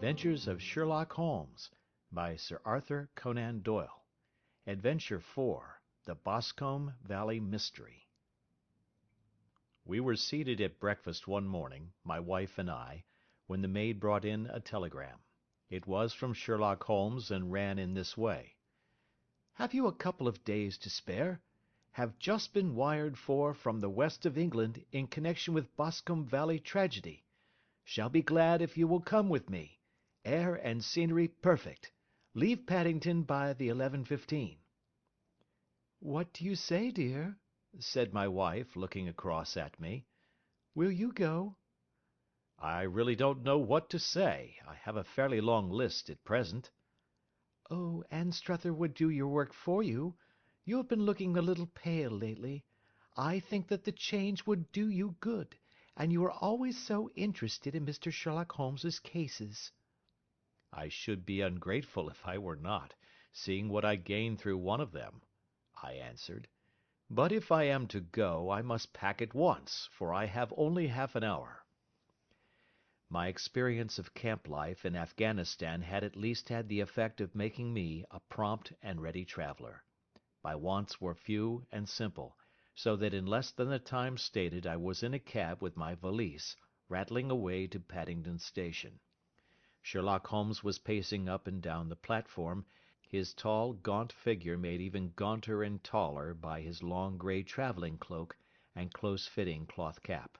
Adventures of Sherlock Holmes by Sir Arthur Conan Doyle. Adventure 4. The Boscombe Valley Mystery. We were seated at breakfast one morning, my wife and I, when the maid brought in a telegram. It was from Sherlock Holmes, and ran in this way. "Have you a couple of days to spare? Have just been wired for from the west of England in connection with Boscombe Valley tragedy. Shall be glad if you will come with me. Air and scenery perfect. Leave Paddington by the 11:15. "What do you say, dear?" said my wife, looking across at me. "Will you go?" "I really don't know what to say. I have a fairly long list at present." "Oh, Anstruther would do your work for you. You have been looking a little pale lately. I think that the change would do you good, and you are always so interested in Mr. Sherlock Holmes's cases." "I should be ungrateful if I were not, seeing what I gained through one of them," I answered. "But if I am to go, I must pack at once, for I have only half an hour." My experience of camp life in Afghanistan had at least had the effect of making me a prompt and ready traveller. My wants were few and simple, so that in less than the time stated I was in a cab with my valise, rattling away to Paddington Station. Sherlock Holmes was pacing up and down the platform, his tall, gaunt figure made even gaunter and taller by his long grey travelling cloak and close-fitting cloth cap.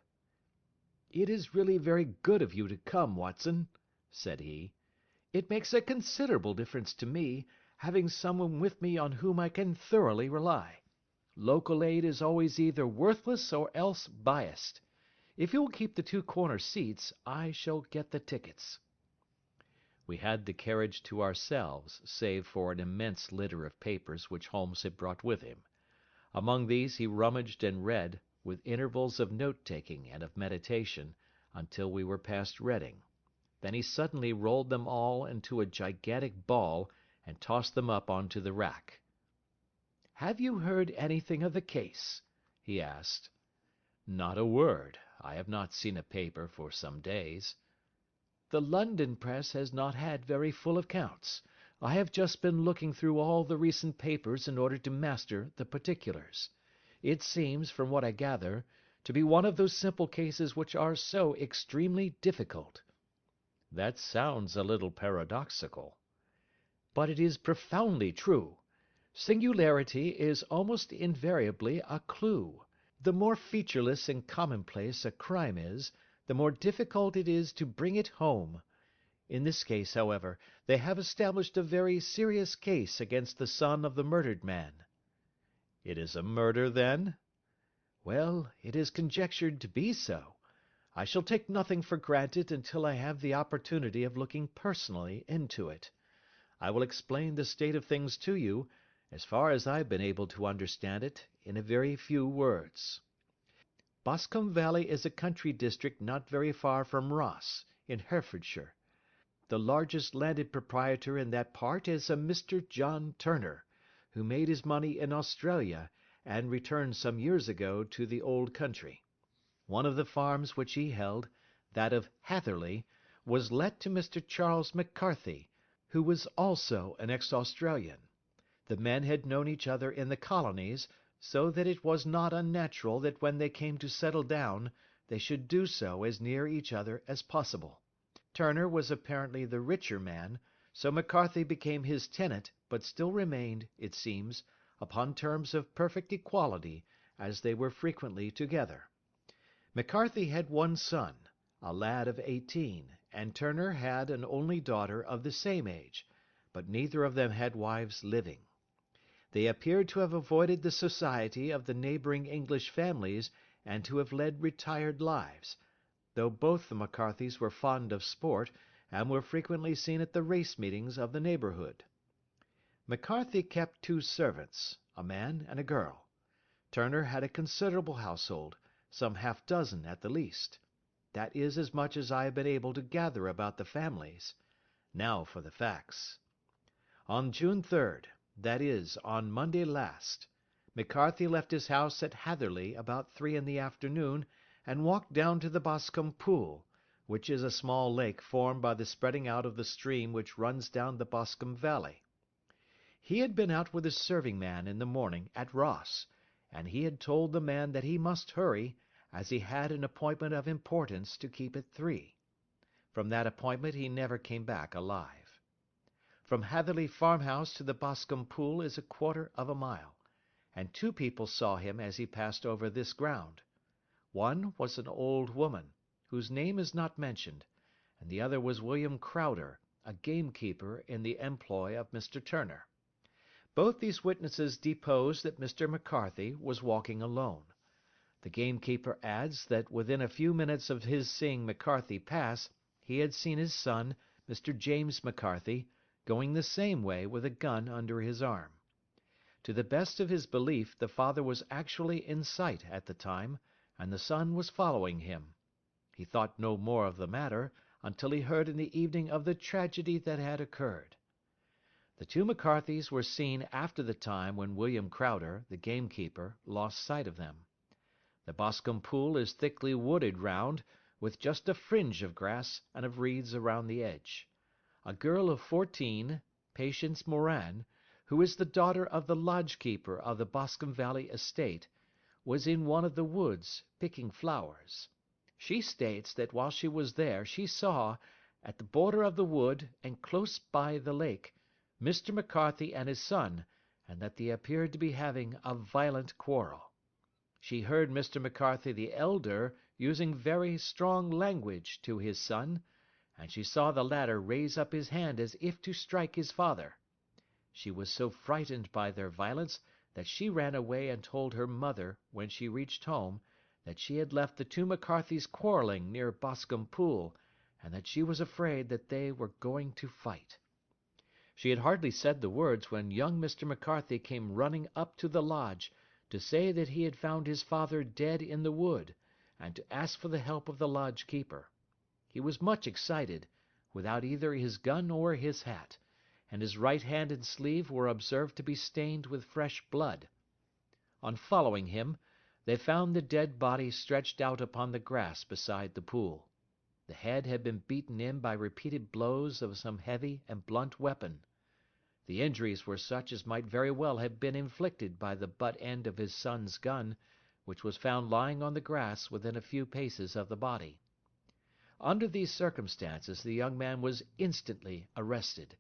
"It is really very good of you to come, Watson," said he. "It makes a considerable difference to me, having someone with me on whom I can thoroughly rely. Local aid is always either worthless or else biased. If you will keep the two corner seats, I shall get the tickets." We had the carriage to ourselves, save for an immense litter of papers which Holmes had brought with him. Among these he rummaged and read, with intervals of note-taking and of meditation, until we were past Reading. Then he suddenly rolled them all into a gigantic ball, and tossed them up on to the rack. "Have you heard anything of the case?" he asked. "Not a word. I have not seen a paper for some days." "The London press has not had very full accounts. I have just been looking through all the recent papers in order to master the particulars. It seems, from what I gather, to be one of those simple cases which are so extremely difficult." "That sounds a little paradoxical." "But it is profoundly true. Singularity is almost invariably a clue. The more featureless and commonplace a crime is, the more difficult it is to bring it home. In this case, however, they have established a very serious case against the son of the murdered man." "It is a murder, then?" "Well, it is conjectured to be so. I shall take nothing for granted until I have the opportunity of looking personally into it. I will explain the state of things to you, as far as I have been able to understand it, in a very few words. Boscombe Valley is a country district not very far from Ross, in Herefordshire. The largest landed proprietor in that part is a Mr. John Turner, who made his money in Australia, and returned some years ago to the old country. One of the farms which he held, that of Hatherley, was let to Mr. Charles McCarthy, who was also an ex-Australian. The men had known each other in the colonies, so that it was not unnatural that when they came to settle down they should do so as near each other as possible. Turner was apparently the richer man, so McCarthy became his tenant, but still remained, it seems, upon terms of perfect equality, as they were frequently together. McCarthy had one son, a lad of 18, and Turner had an only daughter of the same age, but neither of them had wives living. They appeared to have avoided the society of the neighbouring English families, and to have led retired lives, though both the McCarthys were fond of sport, and were frequently seen at the race meetings of the neighbourhood. McCarthy kept two servants, a man and a girl. Turner had a considerable household, some half-dozen at the least. That is as much as I have been able to gather about the families. Now for the facts. On June 3rd, that is, on Monday last, McCarthy left his house at Hatherley about 3 in the afternoon, and walked down to the Boscombe Pool, which is a small lake formed by the spreading out of the stream which runs down the Boscombe Valley. He had been out with his serving man in the morning at Ross, and he had told the man that he must hurry, as he had an appointment of importance to keep at 3. From that appointment he never came back alive. From Hatherley farmhouse to the Boscombe Pool is 1/4 of a mile, and 2 people saw him as he passed over this ground. One was an old woman, whose name is not mentioned, and the other was William Crowder, a gamekeeper in the employ of Mr. Turner. Both these witnesses depose that Mr. McCarthy was walking alone. The gamekeeper adds that within a few minutes of his seeing McCarthy pass, he had seen his son, Mr. James McCarthy, going the same way with a gun under his arm. To the best of his belief, the father was actually in sight at the time, and the son was following him. He thought no more of the matter until he heard in the evening of the tragedy that had occurred. The 2 McCarthys were seen after the time when William Crowder, the gamekeeper, lost sight of them. The Boscombe Pool is thickly wooded round, with just a fringe of grass and of reeds around the edge. A girl of 14, Patience Moran, who is the daughter of the lodgekeeper of the Boscombe Valley estate, was in one of the woods, picking flowers. She states that while she was there she saw, at the border of the wood and close by the lake, Mr. McCarthy and his son, and that they appeared to be having a violent quarrel. She heard Mr. McCarthy the elder using very strong language to his son, and she saw the latter raise up his hand as if to strike his father. She was so frightened by their violence that she ran away and told her mother, when she reached home, that she had left the 2 McCarthys quarrelling near Boscombe Pool, and that she was afraid that they were going to fight. She had hardly said the words when young Mr. McCarthy came running up to the lodge, to say that he had found his father dead in the wood, and to ask for the help of the lodge-keeper. He was much excited, without either his gun or his hat, and his right hand and sleeve were observed to be stained with fresh blood. On following him, they found the dead body stretched out upon the grass beside the pool. The head had been beaten in by repeated blows of some heavy and blunt weapon. The injuries were such as might very well have been inflicted by the butt end of his son's gun, which was found lying on the grass within a few paces of the body. Under these circumstances the young man was instantly arrested,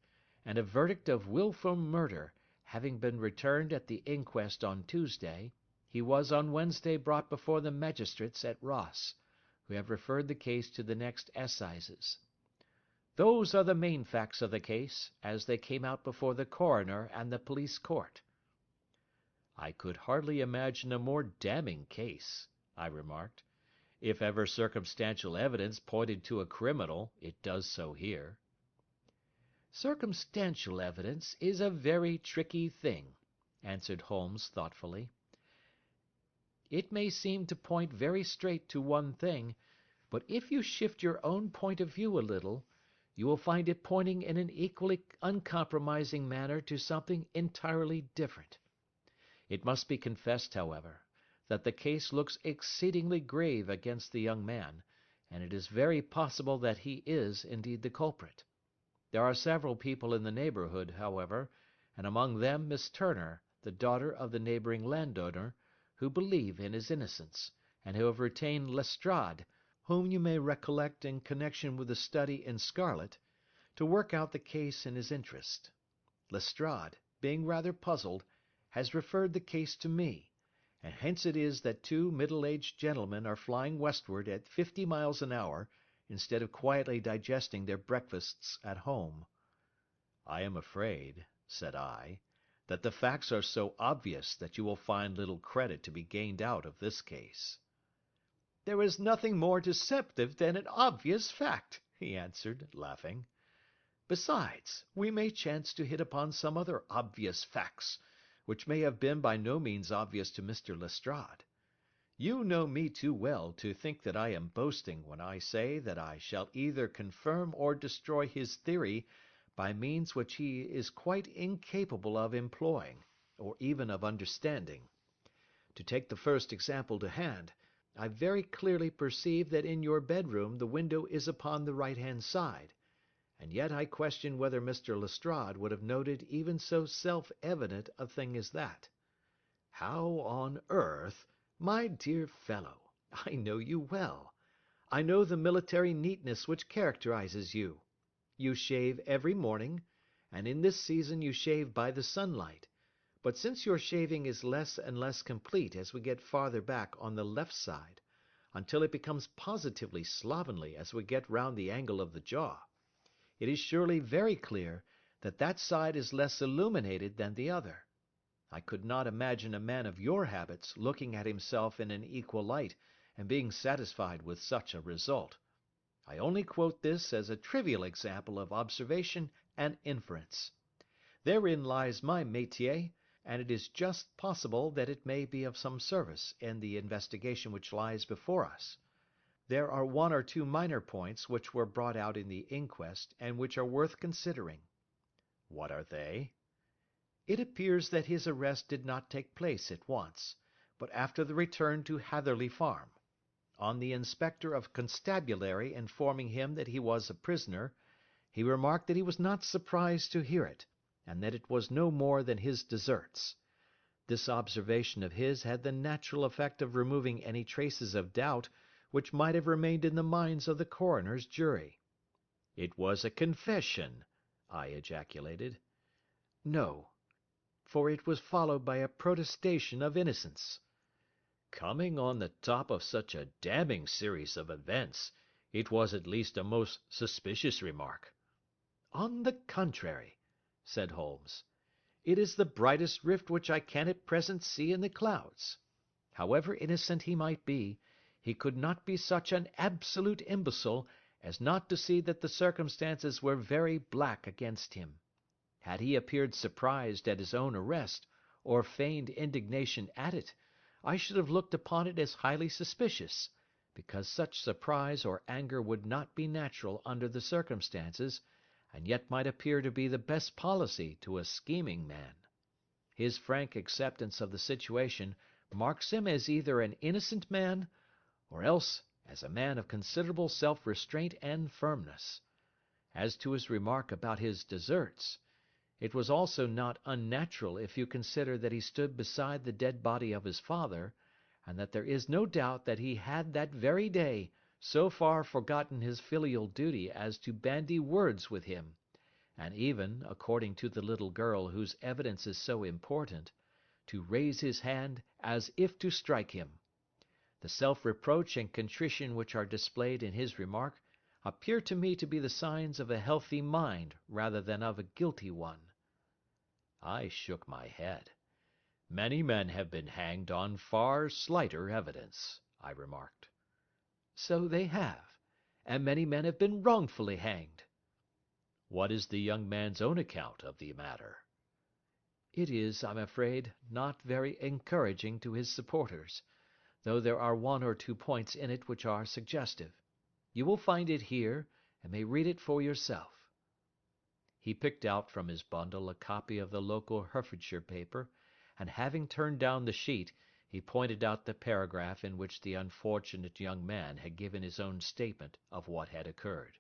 and a verdict of wilful murder having been returned at the inquest on Tuesday, he was on Wednesday brought before the magistrates at Ross, who have referred the case to the next assizes. Those are the main facts of the case, as they came out before the coroner and the police court. "I could hardly imagine a more damning case," I remarked. "If ever circumstantial evidence pointed to a criminal, it does so here." "Circumstantial evidence is a very tricky thing," answered Holmes thoughtfully. "It may seem to point very straight to one thing, but if you shift your own point of view a little, you will find it pointing in an equally uncompromising manner to something entirely different. It must be confessed, however, that the case looks exceedingly grave against the young man, and it is very possible that he is indeed the culprit. There are several people in the neighbourhood, however, and among them Miss Turner, the daughter of the neighbouring landowner, who believe in his innocence, and who have retained Lestrade, whom you may recollect in connection with the study in scarlet, to work out the case in his interest. Lestrade, being rather puzzled, has referred the case to me, and hence it is that 2 middle-aged gentlemen are flying westward at 50 miles an hour, instead of quietly digesting their breakfasts at home." "I am afraid," said I, "that the facts are so obvious that you will find little credit to be gained out of this case." "There is nothing more deceptive than an obvious fact," he answered, laughing. "Besides, we may chance to hit upon some other obvious facts, which may have been by no means obvious to Mr. Lestrade. You know me too well to think that I am boasting when I say that I shall either confirm or destroy his theory by means which he is quite incapable of employing, or even of understanding. To take the first example to hand, I very clearly perceive that in your bedroom the window is upon the right-hand side, and yet I question whether Mr. Lestrade would have noted even so self-evident a thing as that. How on earth— My dear fellow, I know you well. I know the military neatness which characterizes you. You shave every morning, and in this season you shave by the sunlight. But since your shaving is less and less complete as we get farther back on the left side, until it becomes positively slovenly as we get round the angle of the jaw, it is surely very clear that that side is less illuminated than the other. I could not imagine a man of your habits looking at himself in an equal light and being satisfied with such a result. I only quote this as a trivial example of observation and inference. Therein lies my métier, and it is just possible that it may be of some service in the investigation which lies before us. There are one or two minor points which were brought out in the inquest, and which are worth considering. What are they? It appears that his arrest did not take place at once, but after the return to Hatherley Farm. On the Inspector of Constabulary informing him that he was a prisoner, he remarked that he was not surprised to hear it, and that it was no more than his deserts. This observation of his had the natural effect of removing any traces of doubt which might have remained in the minds of the coroner's jury. "It was a confession," I ejaculated. "No, for it was followed by a protestation of innocence." "Coming on the top of such a damning series of events, it was at least a most suspicious remark." "On the contrary," said Holmes, "it is the brightest rift which I can at present see in the clouds. However innocent he might be, he could not be such an absolute imbecile as not to see that the circumstances were very black against him. Had he appeared surprised at his own arrest, or feigned indignation at it, I should have looked upon it as highly suspicious, because such surprise or anger would not be natural under the circumstances, and yet might appear to be the best policy to a scheming man. His frank acceptance of the situation marks him as either an innocent man, or else as a man of considerable self-restraint and firmness. As to his remark about his deserts, it was also not unnatural if you consider that he stood beside the dead body of his father, and that there is no doubt that he had that very day so far forgotten his filial duty as to bandy words with him, and even, according to the little girl whose evidence is so important, to raise his hand as if to strike him. The self-reproach and contrition which are displayed in his remark appear to me to be the signs of a healthy mind rather than of a guilty one." I shook my head. "Many men have been hanged on far slighter evidence," I remarked. "So they have, and many men have been wrongfully hanged." "What is the young man's own account of the matter?" "It is, I'm afraid, not very encouraging to his supporters, though there are one or two points in it which are suggestive. You will find it here, and may read it for yourself." He picked out from his bundle a copy of the local Herefordshire paper, and having turned down the sheet, he pointed out the paragraph in which the unfortunate young man had given his own statement of what had occurred.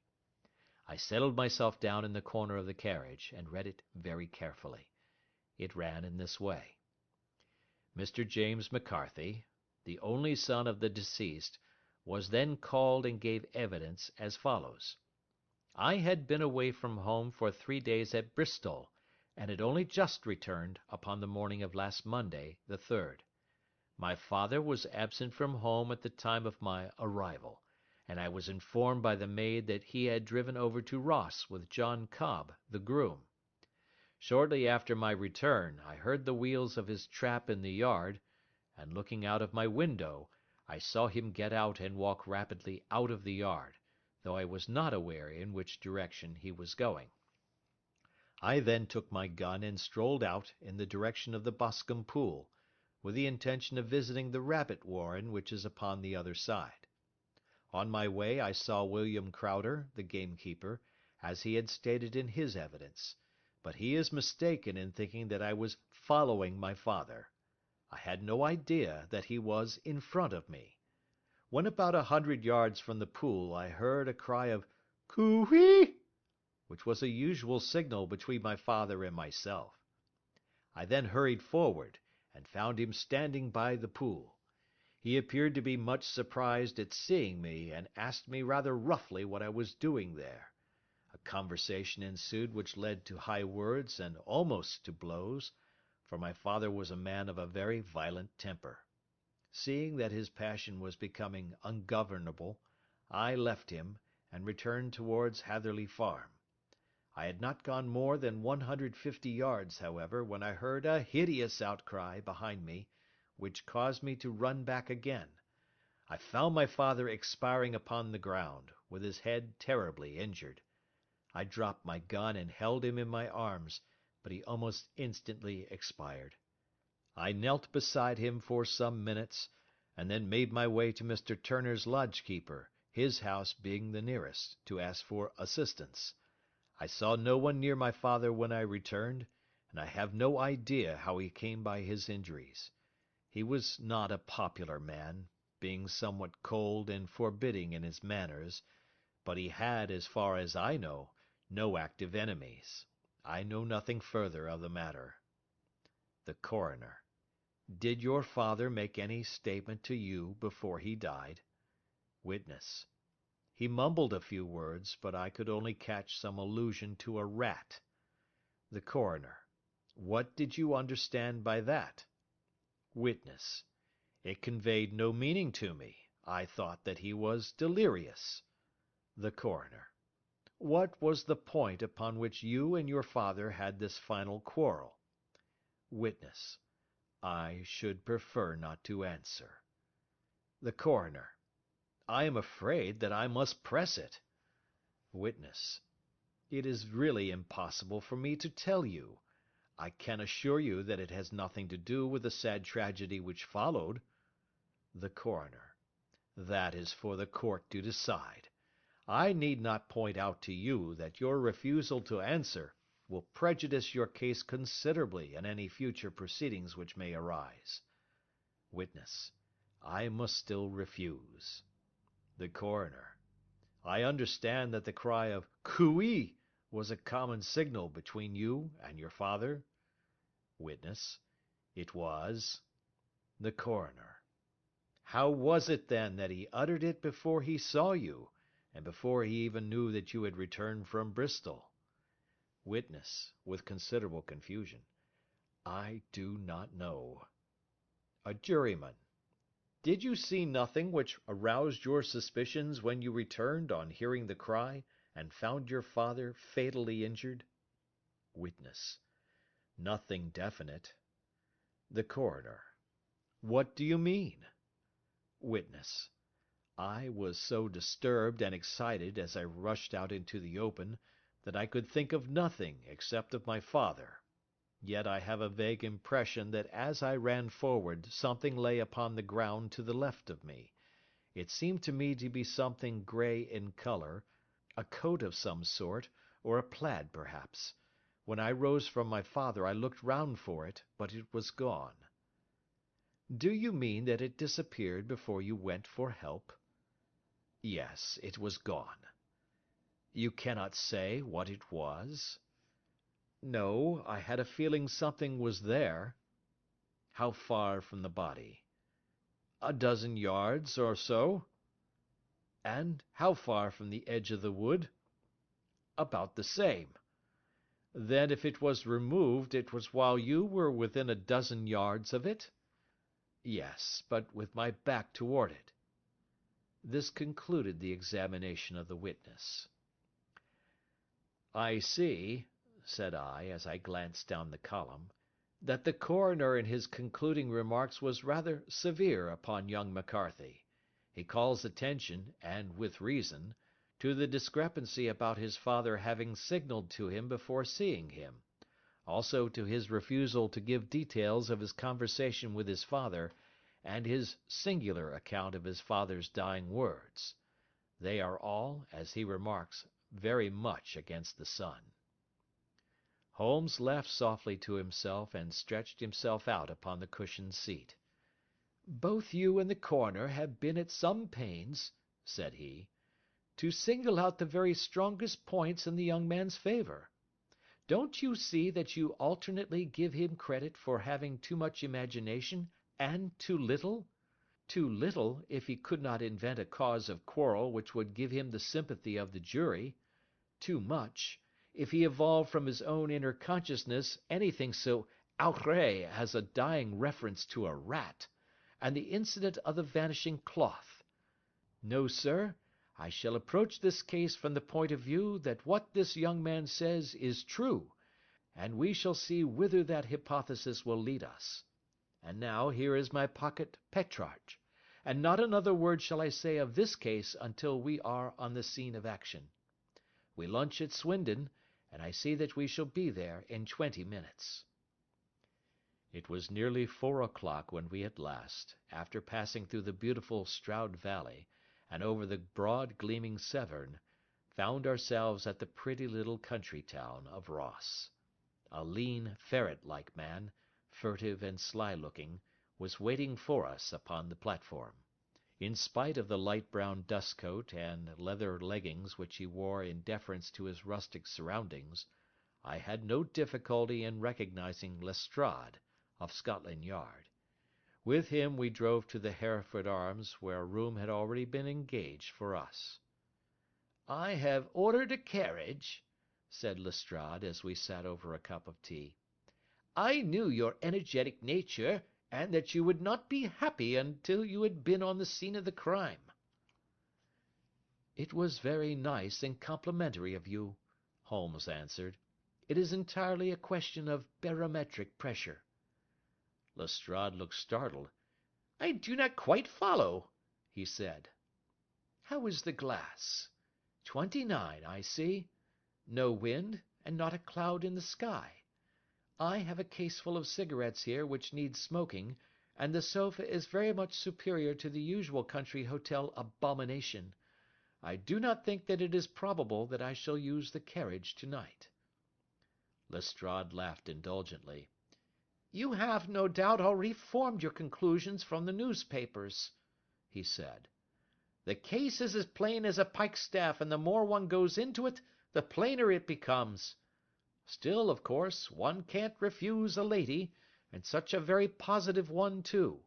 I settled myself down in the corner of the carriage, and read it very carefully. It ran in this way: "Mr. James McCarthy, the only son of the deceased, was then called and gave evidence as follows. I had been away from home for 3 days at Bristol, and had only just returned upon the morning of last Monday, the 3rd. My father was absent from home at the time of my arrival, and I was informed by the maid that he had driven over to Ross with John Cobb, the groom. Shortly after my return I heard the wheels of his trap in the yard, and looking out of my window, I saw him get out and walk rapidly out of the yard, though I was not aware in which direction he was going. I then took my gun and strolled out in the direction of the Boscombe Pool, with the intention of visiting the rabbit warren which is upon the other side. On my way I saw William Crowder, the gamekeeper, as he had stated in his evidence, but he is mistaken in thinking that I was following my father. I had no idea that he was in front of me. When about 100 yards from the pool I heard a cry of "Coo-ee!" which was a usual signal between my father and myself. I then hurried forward, and found him standing by the pool. He appeared to be much surprised at seeing me, and asked me rather roughly what I was doing there. A conversation ensued which led to high words and almost to blows, for my father was a man of a very violent temper. Seeing that his passion was becoming ungovernable, I left him, and returned towards Hatherley Farm. I had not gone more than 150 yards, however, when I heard a hideous outcry behind me, which caused me to run back again. I found my father expiring upon the ground, with his head terribly injured. I dropped my gun and held him in my arms, but he almost instantly expired. I knelt beside him for some minutes, and then made my way to Mr. Turner's lodgekeeper, his house being the nearest, to ask for assistance. I saw no one near my father when I returned, and I have no idea how he came by his injuries. He was not a popular man, being somewhat cold and forbidding in his manners, but he had, as far as I know, no active enemies. I know nothing further of the matter. The Coroner: Did your father make any statement to you before he died? Witness: He mumbled a few words, but I could only catch some allusion to a rat. The Coroner: What did you understand by that? Witness: It conveyed no meaning to me. I thought that he was delirious. The Coroner: What was the point upon which you and your father had this final quarrel? Witness: I should prefer not to answer. The Coroner: I am afraid that I must press it. Witness: It is really impossible for me to tell you. I can assure you that it has nothing to do with the sad tragedy which followed. The Coroner: That is for the court to decide. I need not point out to you that your refusal to answer will prejudice your case considerably in any future proceedings which may arise. Witness: I must still refuse. The Coroner: I understand that the cry of "Coo-ee!" was a common signal between you and your father? Witness: It was. The Coroner: How was it, then, that he uttered it before he saw you, and before he even knew that you had returned from Bristol? Witness, with considerable confusion: I do not know. A juryman: Did you see nothing which aroused your suspicions when you returned on hearing the cry, and found your father fatally injured? Witness: Nothing definite. The Coroner: What do you mean? Witness: I was so disturbed and excited as I rushed out into the open, that I could think of nothing except of my father. Yet I have a vague impression that as I ran forward something lay upon the ground to the left of me. It seemed to me to be something grey in colour, a coat of some sort, or a plaid perhaps. When I rose from my father I looked round for it, but it was gone. Do you mean that it disappeared before you went for help? Yes, it was gone. You cannot say what it was? No, I had a feeling something was there. How far from the body? A dozen yards or so. And how far from the edge of the wood? About the same. Then if it was removed, it was while you were within a dozen yards of it? Yes, but with my back toward it. This concluded the examination of the witness. I see, said I, as I glanced down the column, that the Coroner in his concluding remarks was rather severe upon young McCarthy. He calls attention, and with reason, to the discrepancy about his father having signalled to him before seeing him, also to his refusal to give details of his conversation with his father, and his singular account of his father's dying words. They are all, as he remarks, very much against the son. Holmes laughed softly to himself and stretched himself out upon the cushioned seat. "Both you and the coroner have been at some pains," said he, "to single out the very strongest points in the young man's favour. Don't you see that you alternately give him credit for having too much imagination and too little? Too little, if he could not invent a cause of quarrel which would give him the sympathy of the jury; too much, if he evolved from his own inner consciousness anything so outré as a dying reference to a rat, and the incident of the vanishing cloth. No, sir, I shall approach this case from the point of view that what this young man says is true, and we shall see whither that hypothesis will lead us. And now here is my pocket Petrarch, and not another word shall I say of this case until we are on the scene of action. We lunch at Swindon, and I see that we shall be there in 20 minutes. It was nearly 4 o'clock when we at last, after passing through the beautiful Stroud Valley, and over the broad gleaming Severn, found ourselves at the pretty little country town of Ross. A lean, ferret-like man, furtive and sly-looking, was waiting for us upon the platform. In spite of the light brown dust coat and leather leggings which he wore in deference to his rustic surroundings, I had no difficulty in recognising Lestrade, of Scotland Yard. With him we drove to the Hereford Arms, where a room had already been engaged for us. "I have ordered a carriage," said Lestrade, as we sat over a cup of tea. "I knew your energetic nature, and that you would not be happy until you had been on the scene of the crime." "It was very nice and complimentary of you," Holmes answered. "It is entirely a question of barometric pressure." Lestrade looked startled. "I do not quite follow," he said. "How is the glass? 29, I see. No wind, and not a cloud in the sky. I have a caseful of cigarettes here which need smoking, and the sofa is very much superior to the usual country hotel abomination. I do not think that it is probable that I shall use the carriage to-night." Lestrade laughed indulgently. "You have, no doubt, already formed your conclusions from the newspapers," he said. "The case is as plain as a pikestaff, and the more one goes into it, the plainer it becomes. Still, of course, one can't refuse a lady, and such a very positive one too.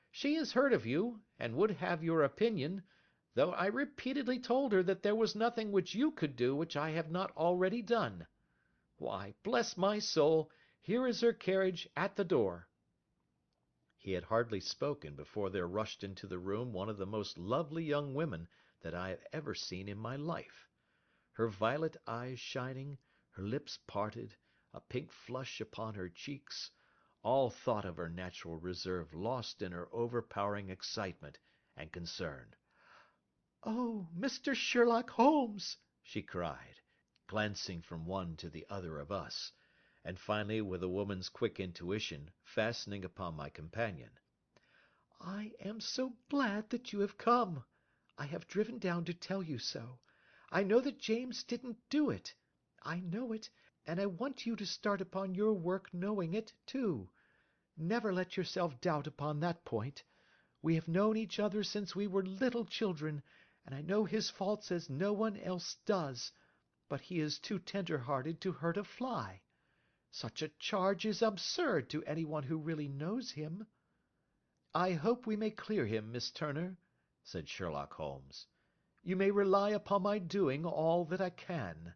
She has heard of you, and would have your opinion, though I repeatedly told her that there was nothing which you could do which I have not already done. Why, bless my soul, here is her carriage at the door." He had hardly spoken before there rushed into the room one of the most lovely young women that I have ever seen in my life. Her violet eyes shining, her lips parted, a pink flush upon her cheeks, all thought of her natural reserve lost in her overpowering excitement and concern. "Oh, Mr. Sherlock Holmes!" she cried, glancing from one to the other of us, and finally, with a woman's quick intuition, fastening upon my companion. "I am so glad that you have come. I have driven down to tell you so. I know that James didn't do it. I know it, and I want you to start upon your work knowing it, too. Never let yourself doubt upon that point. We have known each other since we were little children, and I know his faults as no one else does, but he is too tender-hearted to hurt a fly. Such a charge is absurd to anyone who really knows him." "I hope we may clear him, Miss Turner," said Sherlock Holmes. "You may rely upon my doing all that I can."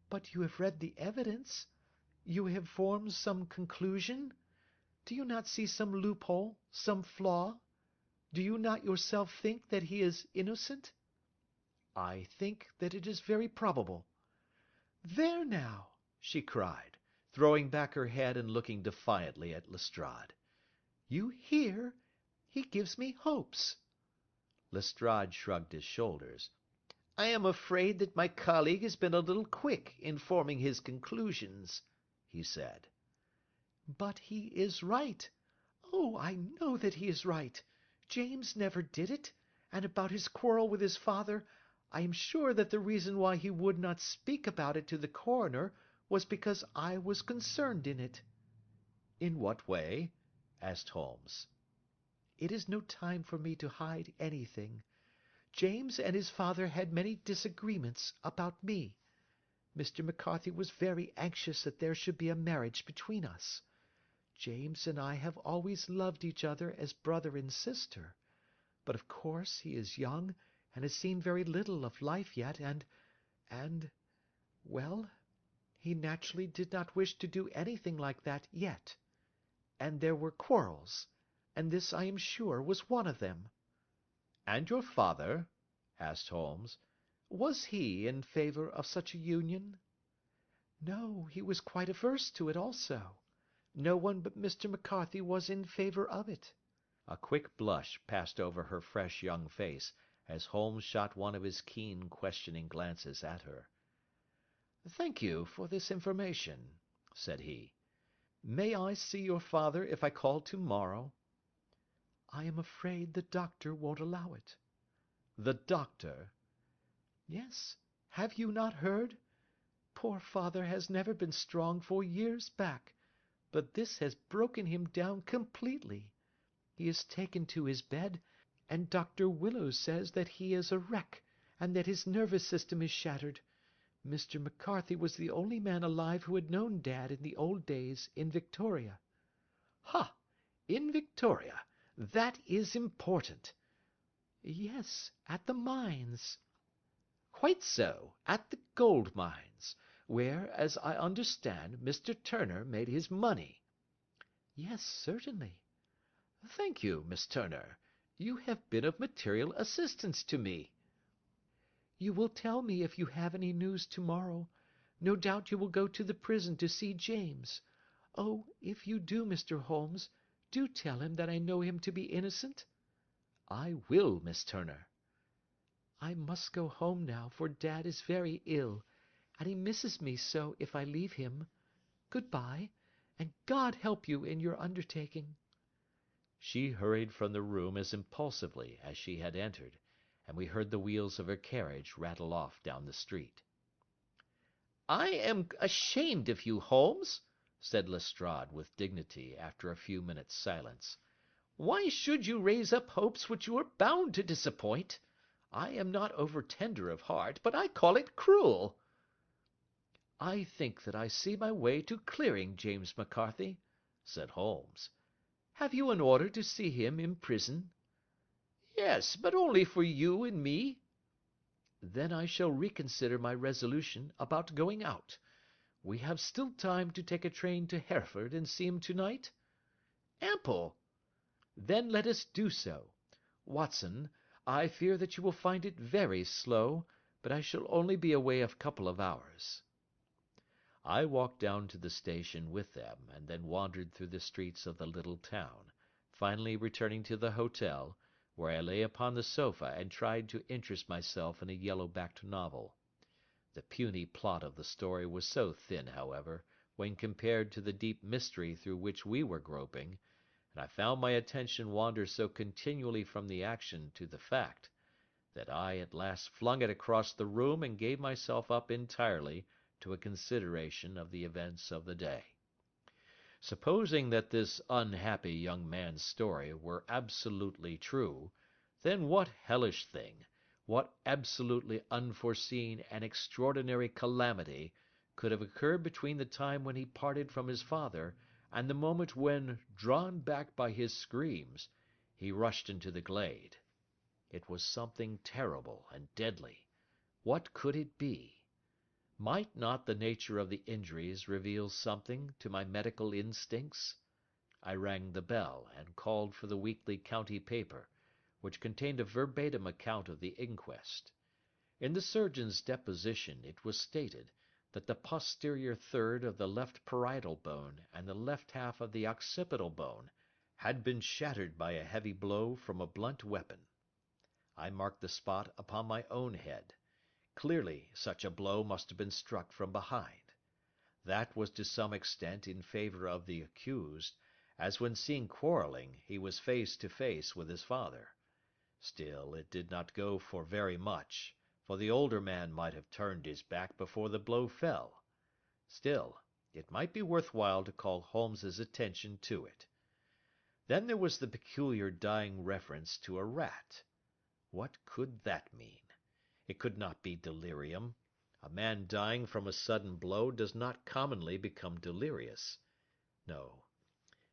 "But you have read the evidence? You have formed some conclusion? Do you not see some loophole, some flaw? Do you not yourself think that he is innocent?" "I think that it is very probable." "There now!" she cried, throwing back her head and looking defiantly at Lestrade. "You hear? He gives me hopes." Lestrade shrugged his shoulders. "I am afraid that my colleague has been a little quick in forming his conclusions," he said. "But he is right. Oh, I know that he is right. James never did it, and about his quarrel with his father, I am sure that the reason why he would not speak about it to the coroner was because I was concerned in it." "In what way?" asked Holmes. it is no time for me to hide anything. James and his father had many disagreements about me. Mr. McCarthy was very anxious that there should be a marriage between us. James and I have always loved each other as brother and sister, but of course he is young and has seen very little of life yet, well, he naturally did not wish to do anything like that yet. And there were quarrels, and this I am sure was one of them." "And your father?" asked Holmes. "Was he in favour of such a union?" "No, he was quite averse to it also. No one but Mr. McCarthy was in favour of it." A quick blush passed over her fresh young face as Holmes shot one of his keen, questioning glances at her. "Thank you for this information," said he. "May I see your father if I call to-morrow?" "I am afraid the doctor won't allow it." "The doctor?" "Yes. Have you not heard? Poor father has never been strong for years back, but this has broken him down completely. He is taken to his bed, and Dr. Willows says that he is a wreck, and that his nervous system is shattered. Mr. McCarthy was the only man alive who had known Dad in the old days in Victoria." "Ha! In Victoria! That is important." "Yes, at the mines." "Quite so, at the gold mines, where, as I understand, Mr. Turner made his money." "Yes, certainly." "Thank you, Miss Turner. You have been of material assistance to me." "You will tell me if you have any news to-morrow. No doubt you will go to the prison to see James. Oh, if you do, Mr. Holmes, do tell him that I know him to be innocent." "I will, Miss Turner." "I must go home now, for Dad is very ill, and he misses me so if I leave him. Good-bye, and God help you in your undertaking." She hurried from the room as impulsively as she had entered, and we heard the wheels of her carriage rattle off down the street. "I am ashamed of you, Holmes," said Lestrade with dignity after a few minutes' silence. "Why should you raise up hopes which you are bound to disappoint? I am not over-tender of heart, but I call it cruel." "I think that I see my way to clearing James McCarthy," said Holmes. "Have you an order to see him in prison?" "Yes, but only for you and me." "Then I shall reconsider my resolution about going out. We have still time to take a train to Hereford and see him to-night?" "Ample." "Then let us do so. Watson, I fear that you will find it very slow, but I shall only be away a couple of hours." I walked down to the station with them, and then wandered through the streets of the little town, finally returning to the hotel, where I lay upon the sofa and tried to interest myself in a yellow-backed novel. The puny plot of the story was so thin, however, when compared to the deep mystery through which we were groping, and I found my attention wander so continually from the action to the fact, that I at last flung it across the room and gave myself up entirely to a consideration of the events of the day. Supposing that this unhappy young man's story were absolutely true, then what hellish thing, what absolutely unforeseen and extraordinary calamity, could have occurred between the time when he parted from his father and the moment when, drawn back by his screams, he rushed into the glade? It was something terrible and deadly. What could it be? Might not the nature of the injuries reveal something to my medical instincts? I rang the bell, and called for the weekly county paper, which contained a verbatim account of the inquest. In the surgeon's deposition it was stated that the posterior third of the left parietal bone and the left half of the occipital bone had been shattered by a heavy blow from a blunt weapon. I marked the spot upon my own head. Clearly such a blow must have been struck from behind. That was to some extent in favour of the accused, as when seen quarrelling he was face to face with his father. Still it did not go for very much, for the older man might have turned his back before the blow fell. Still, it might be worth while to call Holmes's attention to it. Then there was the peculiar dying reference to a rat. What could that mean? It could not be delirium. A man dying from a sudden blow does not commonly become delirious. No,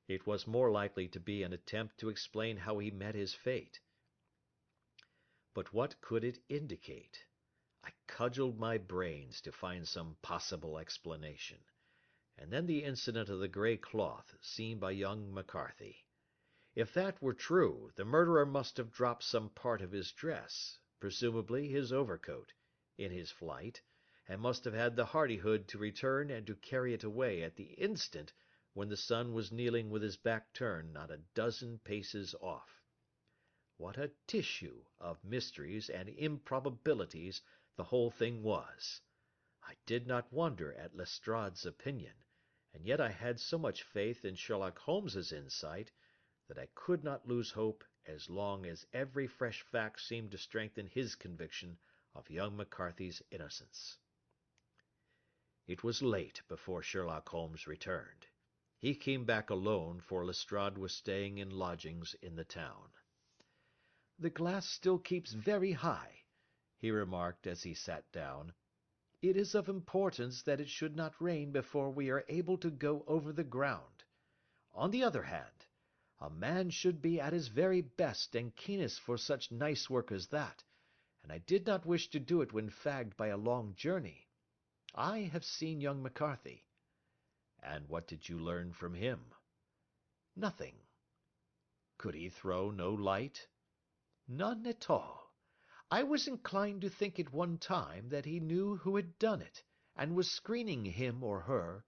it was more likely to be an attempt to explain how he met his fate. But what could it indicate? I cudgelled my brains to find some possible explanation. And then the incident of the grey cloth seen by young McCarthy. If that were true, the murderer must have dropped some part of his dress, presumably his overcoat, in his flight, and must have had the hardihood to return and to carry it away at the instant when the sun was kneeling with his back turned not a dozen paces off. What a tissue of mysteries and improbabilities the whole thing was! I did not wonder at Lestrade's opinion, and yet I had so much faith in Sherlock Holmes's insight that I could not lose hope as long as every fresh fact seemed to strengthen his conviction of young McCarthy's innocence. It was late before Sherlock Holmes returned. He came back alone, for Lestrade was staying in lodgings in the town. "The glass still keeps very high," he remarked as he sat down. "It is of importance that it should not rain before we are able to go over the ground. On the other hand, a man should be at his very best and keenest for such nice work as that, and I did not wish to do it when fagged by a long journey. I have seen young McCarthy." "And what did you learn from him?" "Nothing." "Could he throw no light?" "None at all. I was inclined to think at one time that he knew who had done it, and was screening him or her,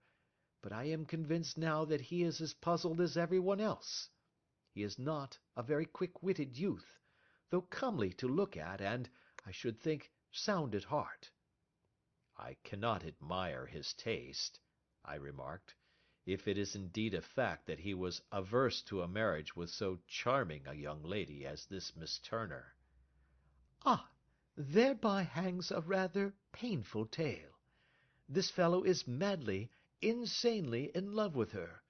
but I am convinced now that he is as puzzled as every one else. He is not a very quick-witted youth, though comely to look at and, I should think, sound at heart." "I cannot admire his taste," I remarked, "if it is indeed a fact that he was averse to a marriage with so charming a young lady as this Miss Turner." "Ah, thereby hangs a rather painful tale. This fellow is madly, insanely in love with her,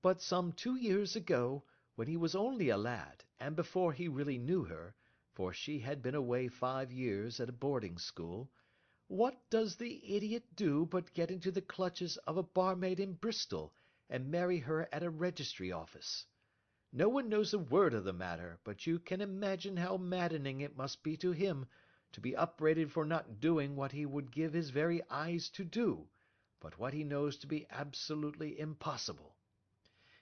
but some 2 years ago, when he was only a lad, and before he really knew her, for she had been away 5 years at a boarding school, what does the idiot do but get into the clutches of a barmaid in Bristol, and marry her at a registry office. No one knows a word of the matter, but you can imagine how maddening it must be to him to be upbraided for not doing what he would give his very eyes to do, but what he knows to be absolutely impossible.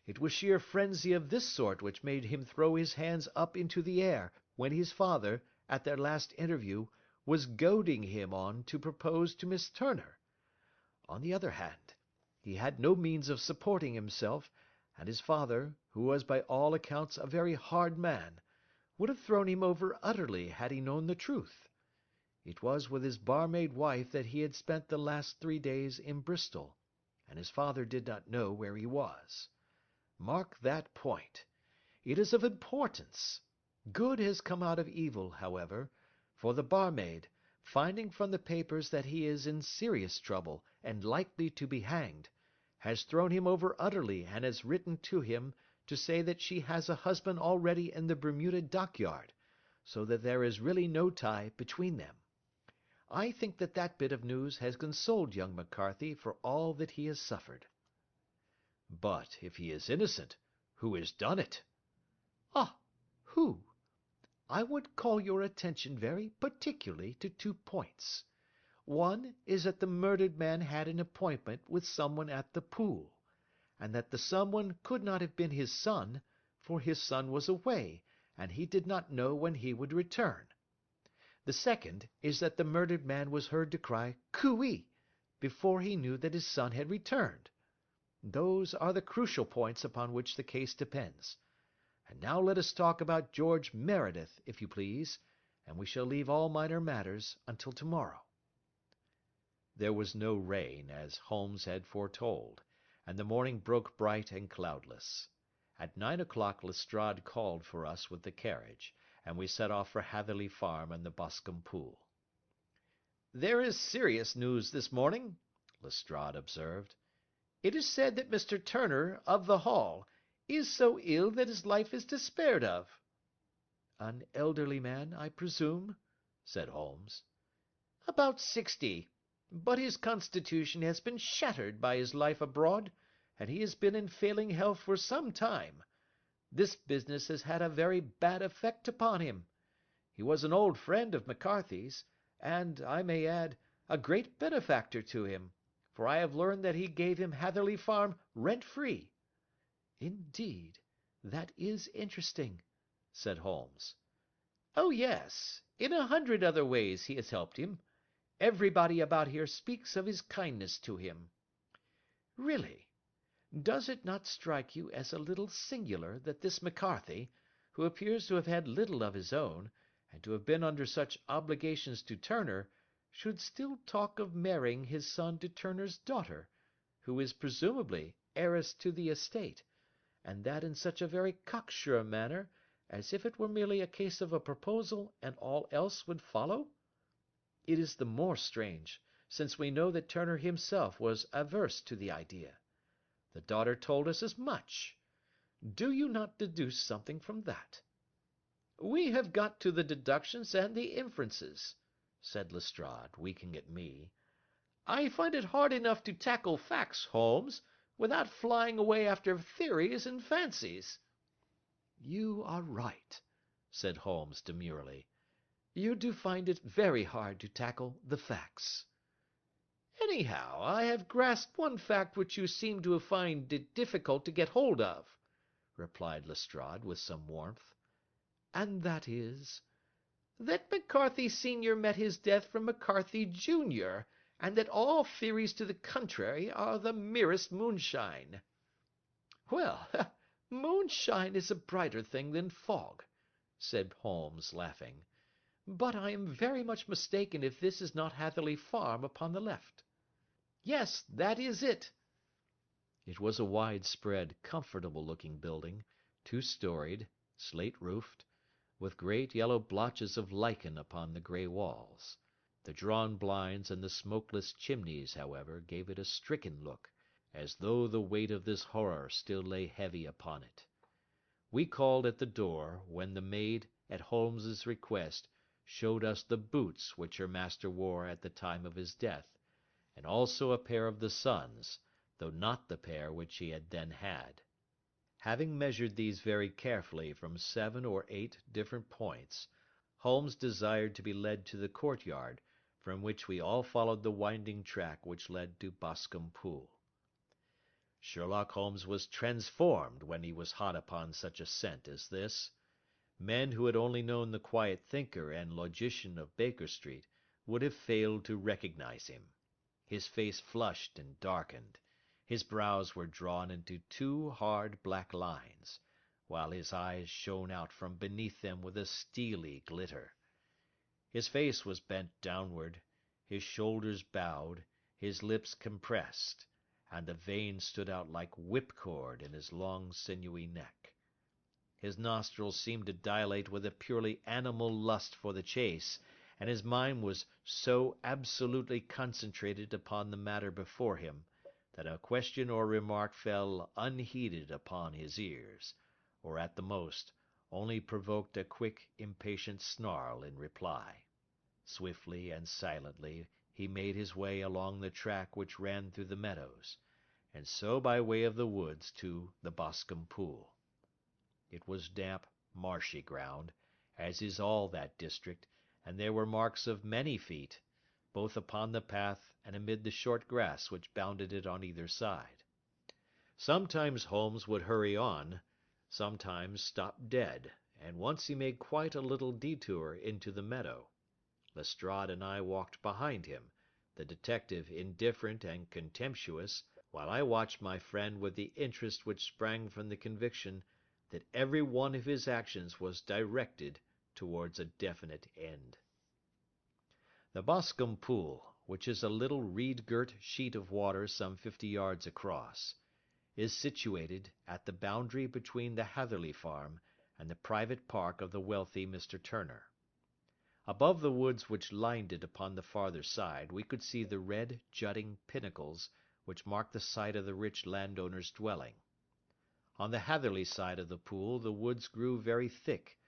It was sheer frenzy of this sort which made him throw his hands up into the air when his father, at their last interview, was goading him on to propose to Miss Turner. On the other hand, he had no means of supporting himself, and his father, who was by all accounts a very hard man, would have thrown him over utterly had he known the truth. It was with his barmaid wife that he had spent the last 3 days in Bristol, and his father did not know where he was. Mark that point. It is of importance. Good has come out of evil, however, for the barmaid, finding from the papers that he is in serious trouble and likely to be hanged, has thrown him over utterly and has written to him to say that she has a husband already in the Bermuda dockyard, so that there is really no tie between them. I think that that bit of news has consoled young McCarthy for all that he has suffered." "But if he is innocent, who has done it?" "Ah, who? I would call your attention very particularly to 2 points. One is that the murdered man had an appointment with someone at the pool, and that the someone could not have been his son, for his son was away, and he did not know when he would return. The second is that the murdered man was heard to cry "Cooee!" before he knew that his son had returned. Those are the crucial points upon which the case depends. And now let us talk about George Meredith, if you please, and we shall leave all minor matters until to-morrow." There was no rain, as Holmes had foretold, and the morning broke bright and cloudless. At 9 o'clock Lestrade called for us with the carriage, and we set off for Hatherley Farm and the Boscombe Pool. "There is serious news this morning," Lestrade observed. "It is said that Mr. Turner, of the Hall, "He is so ill that his life is despaired of." "An elderly man, I presume?" said Holmes. "About 60. But his constitution has been shattered by his life abroad, and he has been in failing health for some time. This business has had a very bad effect upon him. He was an old friend of McCarthy's, and, I may add, a great benefactor to him, for I have learned that he gave him Hatherley Farm rent-free." "Indeed, that is interesting," said Holmes. "Oh, yes. In 100 other ways he has helped him. Everybody about here speaks of his kindness to him. Really, does it not strike you as a little singular that this McCarthy, who appears to have had little of his own, and to have been under such obligations to Turner, should still talk of marrying his son to Turner's daughter, who is presumably heiress to the estate, and that in such a very cocksure manner, as if it were merely a case of a proposal and all else would follow? It is the more strange, since we know that Turner himself was averse to the idea. The daughter told us as much. Do you not deduce something from that?" "We have got to the deductions and the inferences," said Lestrade, winking at me. "I find it hard enough to tackle facts, Holmes, without flying away after theories and fancies." "You are right," said Holmes demurely. "You do find it very hard to tackle the facts." "Anyhow, I have grasped one fact which you seem to find it difficult to get hold of," replied Lestrade with some warmth. "And that is?" "That McCarthy senior met his death from McCarthy junior, and that all theories to the contrary are the merest moonshine." "Well, moonshine is a brighter thing than fog," said Holmes, laughing. "But I am very much mistaken if this is not Hatherley Farm upon the left." "Yes, that is it." It was a wide-spread, comfortable-looking building, 2-storied, slate-roofed, with great yellow blotches of lichen upon the grey walls. The drawn blinds and the smokeless chimneys, however, gave it a stricken look, as though the weight of this horror still lay heavy upon it. We called at the door, when the maid, at Holmes's request, showed us the boots which her master wore at the time of his death, and also a pair of the son's, though not the pair which he had then had. Having measured these very carefully from 7 or 8 different points, Holmes desired to be led to the courtyard, from which we all followed the winding track which led to Boscombe Pool. Sherlock Holmes was transformed when he was hot upon such a scent as this. Men who had only known the quiet thinker and logician of Baker Street would have failed to recognize him. His face flushed and darkened. His brows were drawn into 2 hard black lines, while his eyes shone out from beneath them with a steely glitter. His face was bent downward, his shoulders bowed, his lips compressed, and the veins stood out like whipcord in his long sinewy neck. His nostrils seemed to dilate with a purely animal lust for the chase, and his mind was so absolutely concentrated upon the matter before him, that a question or remark fell unheeded upon his ears, or at the most only provoked a quick, impatient snarl in reply. Swiftly and silently he made his way along the track which ran through the meadows, and so by way of the woods to the Boscombe Pool. It was damp, marshy ground, as is all that district, and there were marks of many feet, both upon the path and amid the short grass which bounded it on either side. Sometimes Holmes would hurry on, sometimes stop dead, and once he made quite a little detour into the meadow. Lestrade and I walked behind him, the detective indifferent and contemptuous, while I watched my friend with the interest which sprang from the conviction that every one of his actions was directed towards a definite end. The Boscombe Pool, which is a little reed-girt sheet of water some 50 yards across, is situated at the boundary between the Hatherley Farm and the private park of the wealthy Mr. Turner. Above the woods which lined it upon the farther side we could see the red jutting pinnacles which mark the site of the rich landowner's dwelling. On the Hatherley side of the pool the woods grew very thick,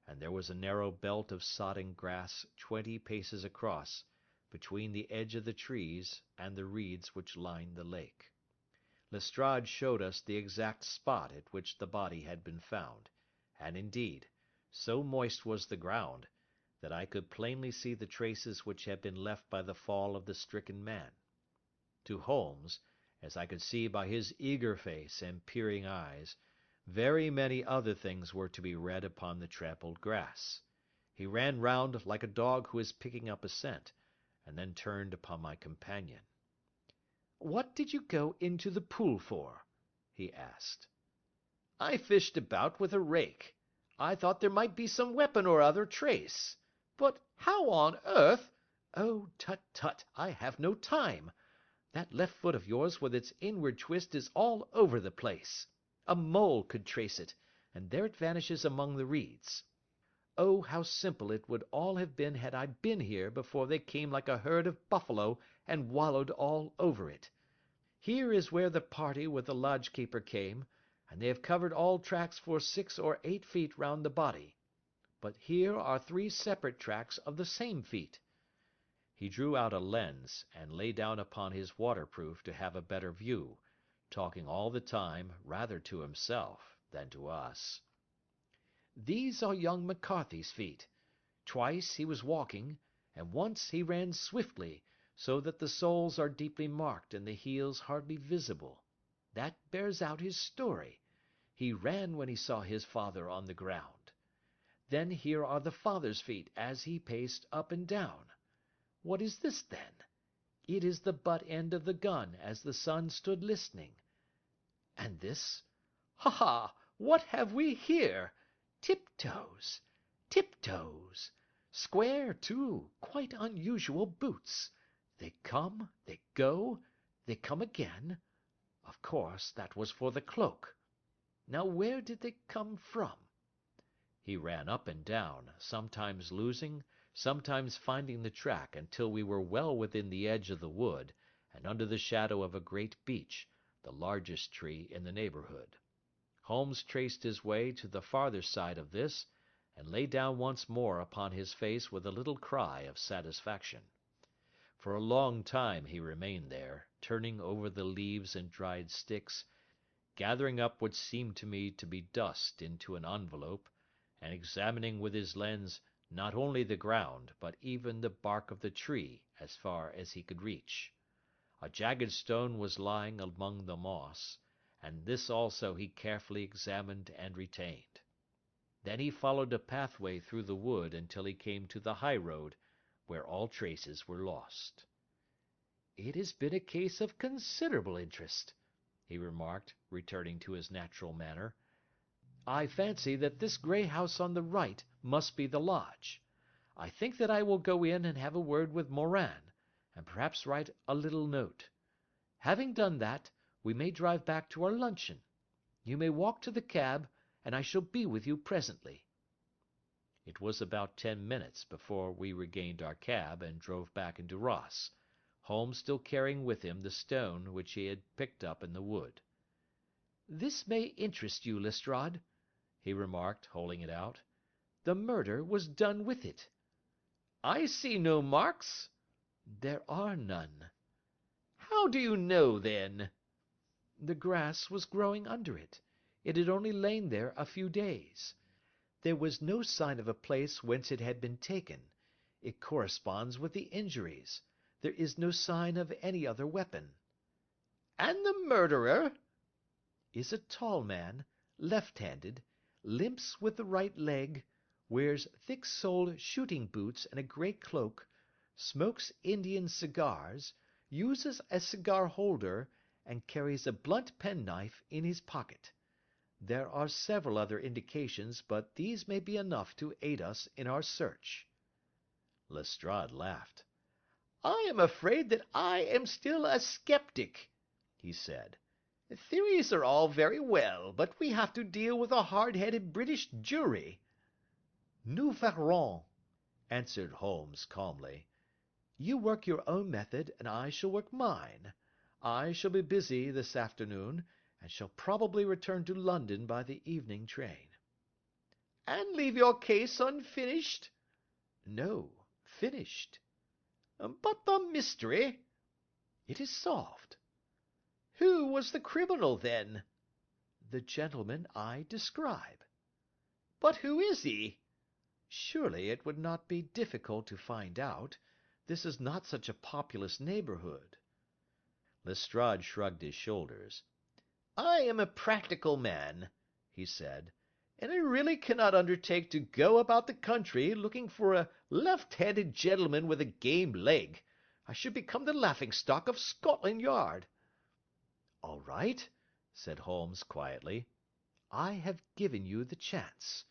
and there was a narrow belt of sodden grass 20 paces across, between the edge of the trees and the reeds which lined the lake. Lestrade showed us the exact spot at which the body had been found, and indeed, so moist was the ground, that I could plainly see the traces which had been left by the fall of the stricken man. To Holmes, as I could see by his eager face and peering eyes, very many other things were to be read upon the trampled grass. He ran round like a dog who is picking up a scent, and then turned upon my companion. "What did you go into the pool for?" he asked. "I fished about with a rake. I thought there might be some weapon or other trace. But how on earth—" "Oh, tut, tut, I have no time. That left foot of yours with its inward twist is all over the place. A mole could trace it, and there it vanishes among the reeds. Oh, how simple it would all have been had I been here before they came like a herd of buffalo and wallowed all over it. Here is where the party with the lodgekeeper came, and they have covered all tracks for 6 or 8 feet round the body. But here are 3 separate tracks of the same feet." He drew out a lens, and lay down upon his waterproof to have a better view, talking all the time rather to himself than to us. "These are young McCarthy's feet. Twice he was walking, and once he ran swiftly, so that the soles are deeply marked and the heels hardly visible. That bears out his story. He ran when he saw his father on the ground. Then here are the father's feet as he paced up and down. What is this, then? It is the butt end of the gun as the son stood listening. And this? Ha ha! What have we here? Tiptoes! Tiptoes! Square, too, quite unusual boots. They come, they go, they come again. Of course, that was for the cloak. Now where did they come from?" He ran up and down, sometimes losing, sometimes finding the track until we were well within the edge of the wood, and under the shadow of a great beech, the largest tree in the neighbourhood. Holmes traced his way to the farther side of this, and lay down once more upon his face with a little cry of satisfaction. For a long time he remained there, turning over the leaves and dried sticks, gathering up what seemed to me to be dust into an envelope, and examining with his lens not only the ground, but even the bark of the tree as far as he could reach. A jagged stone was lying among the moss, and this also he carefully examined and retained. Then he followed a pathway through the wood until he came to the high road, where all traces were lost. "It has been a case of considerable interest," he remarked, returning to his natural manner. "I fancy that this grey house on the right must be the lodge. I think that I will go in and have a word with Moran, and perhaps write a little note. Having done that, we may drive back to our luncheon. You may walk to the cab, and I shall be with you presently." It was about 10 minutes before we regained our cab and drove back into Ross, Holmes still carrying with him the stone which he had picked up in the wood. "This may interest you, Lestrade," he remarked, holding it out. "The murder was done with it." "I see no marks." "There are none." "How do you know, then?" "The grass was growing under it. It had only lain there a few days. There was no sign of a place whence it had been taken. It corresponds with the injuries. There is no sign of any other weapon." "And the murderer?" "Is a tall man, left-handed, limps with the right leg, wears thick-soled shooting boots and a grey cloak, smokes Indian cigars, uses a cigar-holder, and carries a blunt penknife in his pocket. There are several other indications, but these may be enough to aid us in our search." Lestrade laughed. "I am afraid that I am still a sceptic," he said. "Theories are all very well, but we have to deal with a hard-headed British jury." "Nous verrons," answered Holmes calmly. "You work your own method, and I shall work mine. I shall be busy this afternoon, and shall probably return to London by the evening train." "And leave your case unfinished?" "No, finished." "But the mystery?" "It is solved." "Who was the criminal, then?" "The gentleman I describe." "But who is he?" "Surely it would not be difficult to find out. This is not such a populous neighbourhood." Lestrade shrugged his shoulders. "I am a practical man," he said, "and I really cannot undertake to go about the country looking for a left-handed gentleman with a game leg. I should become the laughing-stock of Scotland Yard." "All right," said Holmes quietly. "I have given you the chance.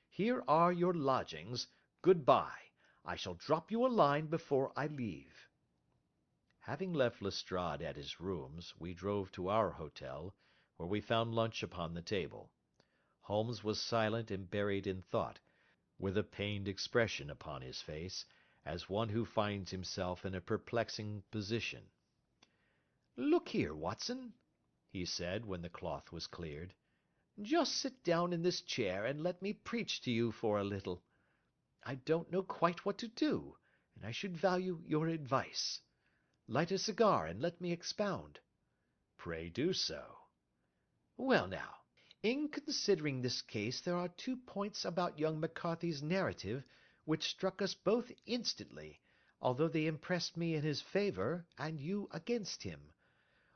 Here are your lodgings. Good-bye. I shall drop you a line before I leave." Having left Lestrade at his rooms, we drove to our hotel, where we found lunch upon the table. Holmes was silent and buried in thought, with a pained expression upon his face, as one who finds himself in a perplexing position. "Look here, Watson," he said, when the cloth was cleared. "Just sit down in this chair and let me preach to you for a little. I don't know quite what to do, and I should value your advice. Light a cigar and let me expound." Pray do so. "Well now, in considering this case there are 2 points about young McCarthy's narrative which struck us both instantly, although they impressed me in his favour and you against him.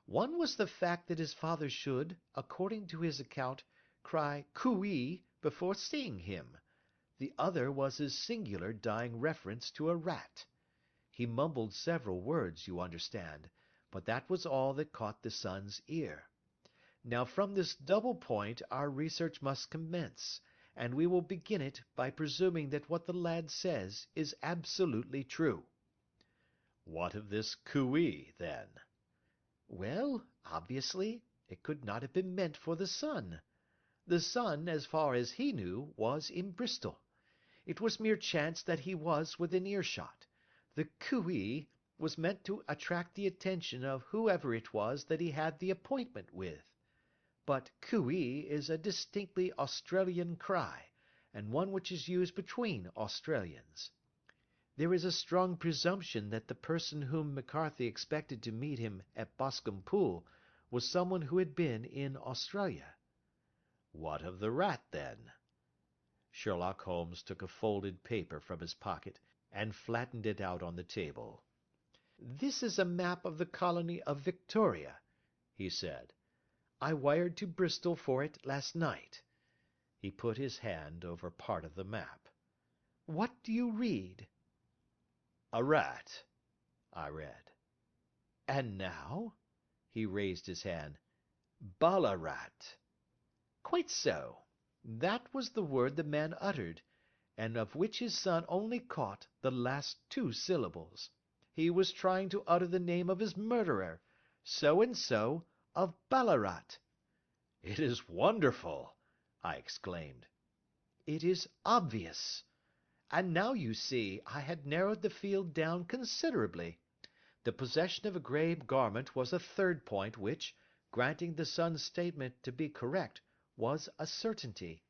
One was the fact that his father should, according to his account, cry cooee before seeing him. The other was his singular dying reference to a rat. He mumbled several words, you understand, but that was all that caught the son's ear. Now from this double point our research must commence, and we will begin it by presuming that what the lad says is absolutely true." What of this cooee, then? "Well, obviously, it could not have been meant for the son. The son, as far as he knew, was in Bristol. It was mere chance that he was within earshot. The cooee was meant to attract the attention of whoever it was that he had the appointment with. But cooee is a distinctly Australian cry, and one which is used between Australians. There is a strong presumption that the person whom McCarthy expected to meet him at Boscombe Pool was someone who had been in Australia." What of the rat, then? Sherlock Holmes took a folded paper from his pocket and flattened it out on the table. "This is a map of the colony of Victoria," he said. "I wired to Bristol for it last night." He put his hand over part of the map. "What do you read?" A rat, I read. "And now?" He raised his hand. Ballarat. "Quite so. That was the word the man uttered, and of which his son only caught the last 2 syllables. He was trying to utter the name of his murderer, so and so of Ballarat." It is wonderful, I exclaimed. "It is obvious. And now you see I had narrowed the field down considerably. The possession of a grey garment was a 3rd point which, granting the son's statement to be correct, was a certainty.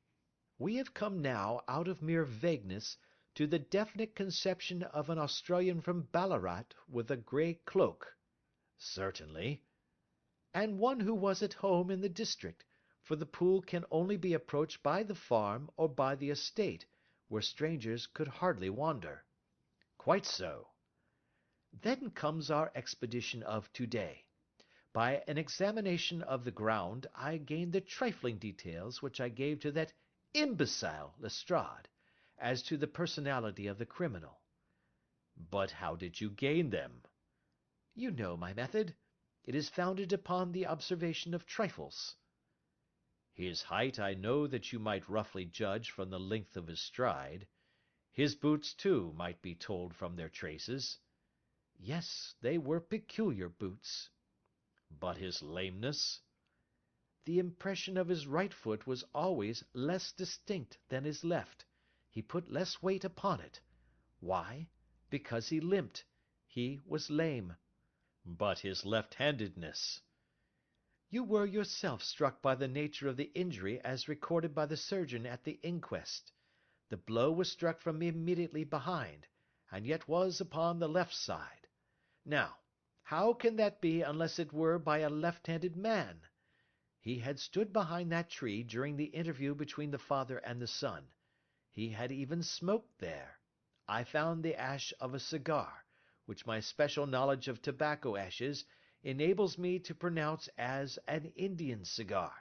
We have come now out of mere vagueness to the definite conception of an Australian from Ballarat with a grey cloak." Certainly. "And one who was at home in the district, for the pool can only be approached by the farm or by the estate, where strangers could hardly wander." Quite so. "Then comes our expedition of to-day. By an examination of the ground I gained the trifling details which I gave to that imbecile Lestrade, as to the personality of the criminal." But how did you gain them? "You know my method. It is founded upon the observation of trifles." His height I know that you might roughly judge from the length of his stride. His boots, too, might be told from their traces. "Yes, they were peculiar boots." But his lameness? "The impression of his right foot was always less distinct than his left. He put less weight upon it. Why? Because he limped. He was lame." But his left-handedness? You were yourself struck by the nature of the injury as recorded by the surgeon at the inquest. The blow was struck from immediately behind, and yet was upon the left side. Now, how can that be unless it were by a left-handed man? He had stood behind that tree during the interview between the father and the son. He had even smoked there. I found the ash of a cigar, which my special knowledge of tobacco ashes enables me to pronounce as an Indian cigar.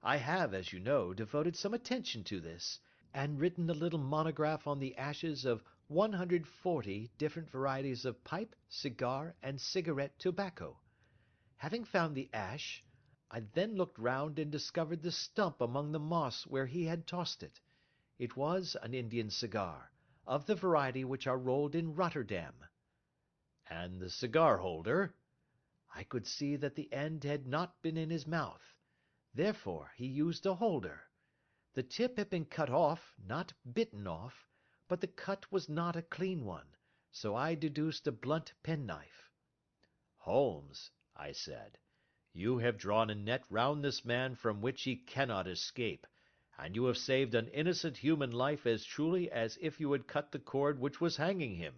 I have, as you know, devoted some attention to this, and written a little monograph on the ashes of 140 different varieties of pipe, cigar, and cigarette tobacco. Having found the ash, I then looked round and discovered the stump among the moss where he had tossed it. It was an Indian cigar, of the variety which are rolled in Rotterdam. And the cigar holder? I could see that the end had not been in his mouth. Therefore he used a holder. The tip had been cut off, not bitten off, but the cut was not a clean one, so I deduced a blunt penknife. Holmes, I said, you have drawn a net round this man from which he cannot escape, and you have saved an innocent human life as truly as if you had cut the cord which was hanging him.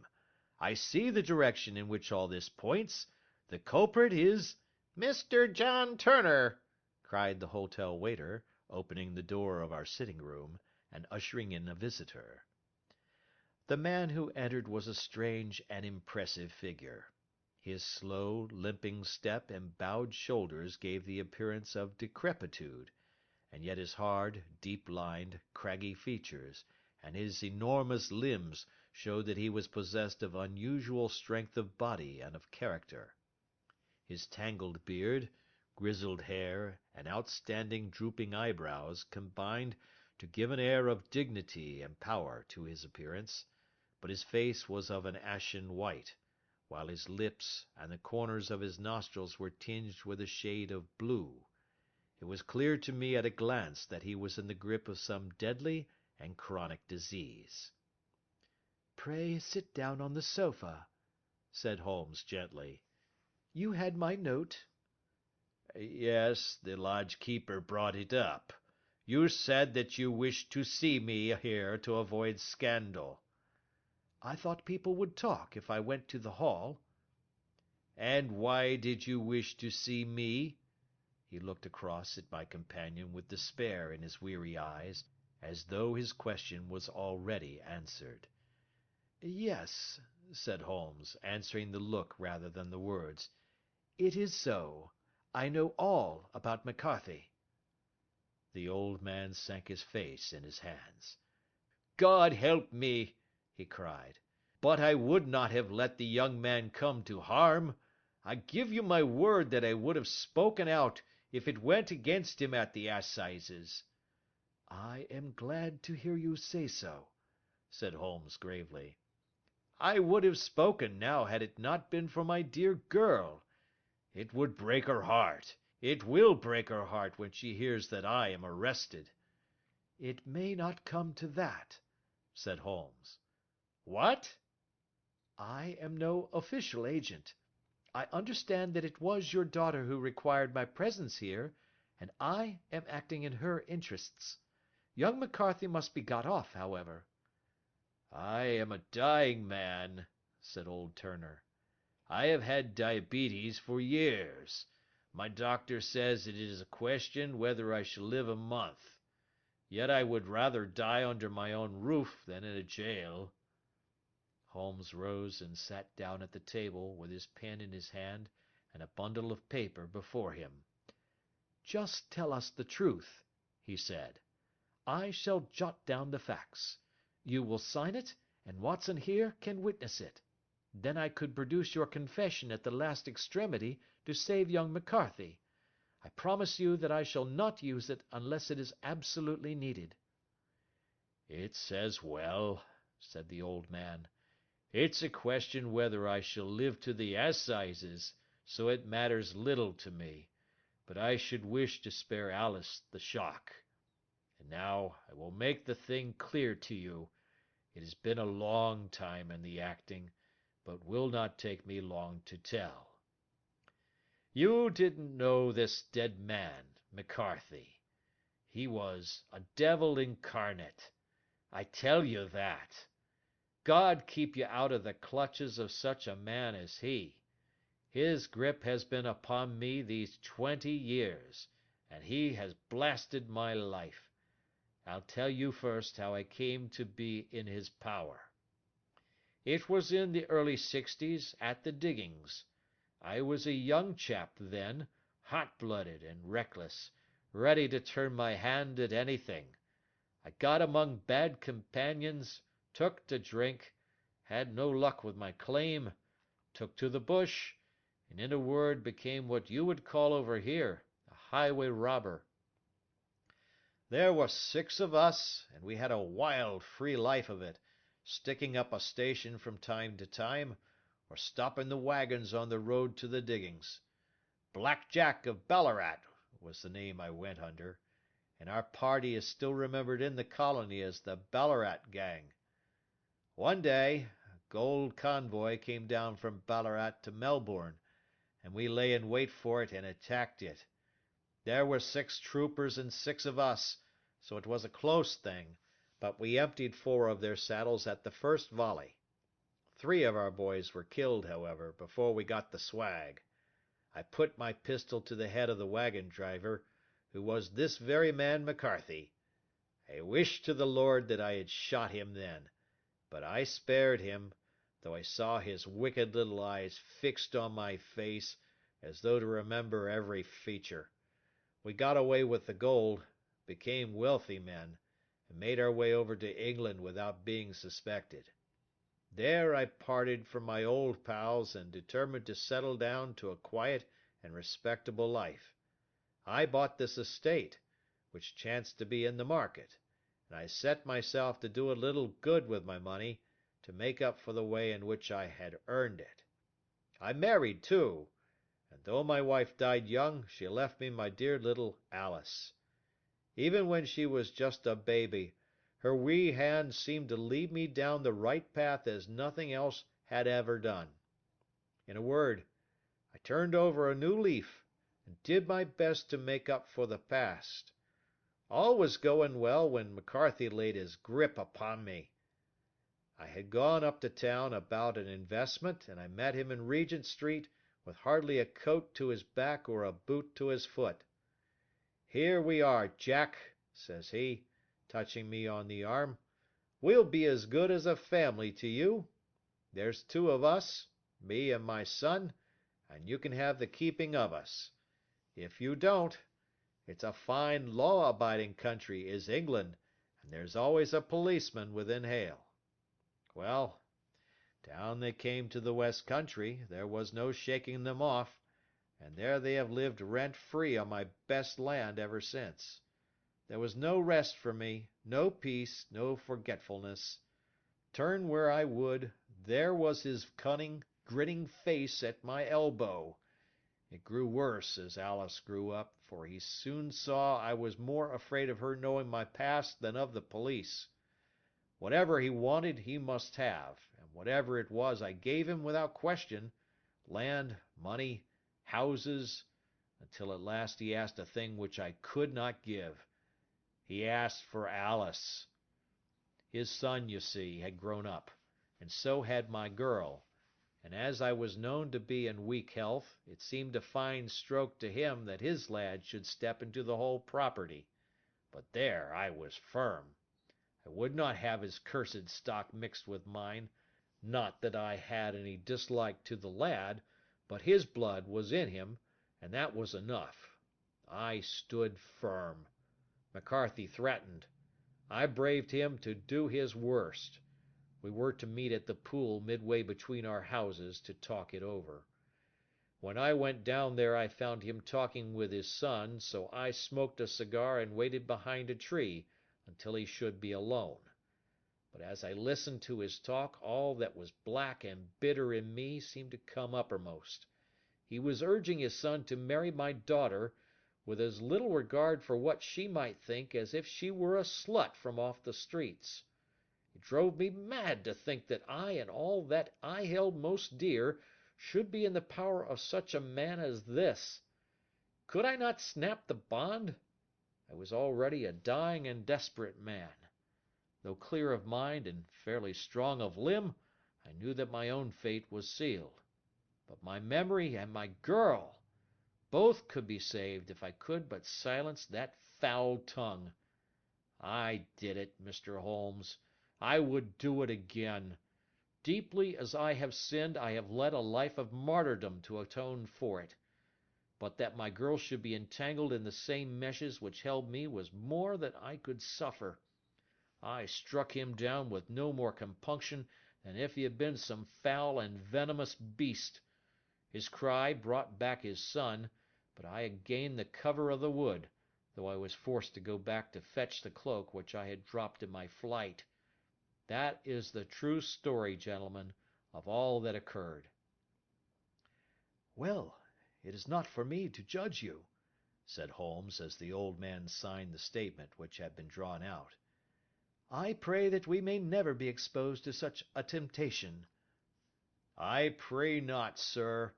I see the direction in which all this points. The culprit is—" "Mr. John Turner!" cried the hotel waiter, opening the door of our sitting-room, and ushering in a visitor. The man who entered was a strange and impressive figure. His slow, limping step and bowed shoulders gave the appearance of decrepitude, and yet his hard, deep-lined, craggy features, and his enormous limbs showed that he was possessed of unusual strength of body and of character. His tangled beard, grizzled hair, and outstanding drooping eyebrows combined to give an air of dignity and power to his appearance, but his face was of an ashen white, while his lips and the corners of his nostrils were tinged with a shade of blue. It was clear to me at a glance that he was in the grip of some deadly and chronic disease. "Pray sit down on the sofa," said Holmes gently. "You had my note." "Yes, the lodgekeeper brought it up. You said that you wished to see me here to avoid scandal." "I thought people would talk if I went to the hall." "And why did you wish to see me?" He looked across at my companion with despair in his weary eyes, as though his question was already answered. "Yes," said Holmes, answering the look rather than the words. "It is so. I know all about McCarthy." The old man sank his face in his hands. "God help me!" he cried. "But I would not have let the young man come to harm. I give you my word that I would have spoken out if it went against him at the assizes." "I am glad to hear you say so," said Holmes gravely. "I would have spoken now had it not been for my dear girl. It would break her heart. It will break her heart when she hears that I am arrested." "It may not come to that," said Holmes. "What?" "I am no official agent. I understand that it was your daughter who required my presence here, and I am acting in her interests. Young McCarthy must be got off, however." "I am a dying man," said old Turner. "I have had diabetes for years. My doctor says it is a question whether I shall live a month. Yet I would rather die under my own roof than in a jail." Holmes rose and sat down at the table with his pen in his hand and a bundle of paper before him. "Just tell us the truth," he said. "I shall jot down the facts. You will sign it, and Watson here can witness it. Then I could produce your confession at the last extremity to save young McCarthy. I promise you that I shall not use it unless it is absolutely needed." "It's as well," said the old man. "It's a question whether I shall live to the assizes, so it matters little to me, but I should wish to spare Alice the shock. And now I will make the thing clear to you. It has been a long time in the acting, but will not take me long to tell. You didn't know this dead man, McCarthy. He was a devil incarnate. I tell you that. God keep you out of the clutches of such a man as he. His grip has been upon me these 20 years, and he has blasted my life. I'll tell you first how I came to be in his power. It was in the early 60s at the diggings. I was a young chap then, hot-blooded and reckless, ready to turn my hand at anything. I got among bad companions, took to drink, had no luck with my claim, took to the bush, and in a word became what you would call over here a highway robber. There were 6 of us, and we had a wild, free life of it, sticking up a station from time to time, or stopping the wagons on the road to the diggings. Black Jack of Ballarat was the name I went under, and our party is still remembered in the colony as the Ballarat Gang. One day a gold convoy came down from Ballarat to Melbourne, and we lay in wait for it and attacked it. There were 6 troopers and 6 of us, so it was a close thing, but we emptied 4 of their saddles at the first volley. 3 of our boys were killed, however, before we got the swag. I put my pistol to the head of the wagon driver, who was this very man McCarthy. I wished to the Lord that I had shot him then, but I spared him, though I saw his wicked little eyes fixed on my face, as though to remember every feature. We got away with the gold, became wealthy men, and made our way over to England without being suspected. There I parted from my old pals and determined to settle down to a quiet and respectable life. I bought this estate, which chanced to be in the market, and I set myself to do a little good with my money, to make up for the way in which I had earned it. I married, too, and though my wife died young, she left me my dear little Alice. Even when she was just a baby, her wee hand seemed to lead me down the right path as nothing else had ever done. In a word, I turned over a new leaf, and did my best to make up for the past. All was going well when McCarthy laid his grip upon me. I had gone up to town about an investment, and I met him in Regent Street with hardly a coat to his back or a boot to his foot. "Here we are, Jack," says he, touching me on the arm. "We'll be as good as a family to you. There's 2 of us, me and my son, and you can have the keeping of us. If you don't, it's a fine law-abiding country is England, and there's always a policeman within hail." Well, down they came to the West Country, there was no shaking them off, and there they have lived rent-free on my best land ever since. There was no rest for me, no peace, no forgetfulness. Turn where I would, there was his cunning, grinning face at my elbow. It grew worse as Alice grew up, for he soon saw I was more afraid of her knowing my past than of the police. Whatever he wanted he must have, and whatever it was I gave him without question, land, money, houses, until at last he asked a thing which I could not give. He asked for Alice. His son, you see, had grown up, and so had my girl, and as I was known to be in weak health, it seemed a fine stroke to him that his lad should step into the whole property. But there I was firm. I would not have his cursed stock mixed with mine. Not that I had any dislike to the lad, but his blood was in him, and that was enough. I stood firm. McCarthy threatened. I braved him to do his worst. We were to meet at the pool midway between our houses to talk it over. When I went down there I found him talking with his son, so I smoked a cigar and waited behind a tree until he should be alone. But as I listened to his talk, all that was black and bitter in me seemed to come uppermost. He was urging his son to marry my daughter, with as little regard for what she might think as if she were a slut from off the streets. It drove me mad to think that I and all that I held most dear should be in the power of such a man as this. Could I not snap the bond? I was already a dying and desperate man. Though clear of mind and fairly strong of limb, I knew that my own fate was sealed. But my memory and my girl, both could be saved if I could but silence that foul tongue. I did it, Mr. Holmes. I would do it again. Deeply as I have sinned, I have led a life of martyrdom to atone for it. But that my girl should be entangled in the same meshes which held me was more than I could suffer. I struck him down with no more compunction than if he had been some foul and venomous beast. His cry brought back his son, but I had gained the cover of the wood, though I was forced to go back to fetch the cloak which I had dropped in my flight. That is the true story, gentlemen, of all that occurred." "Well, it is not for me to judge you," said Holmes, as the old man signed the statement which had been drawn out. "I pray that we may never be exposed to such a temptation." "I pray not, sir.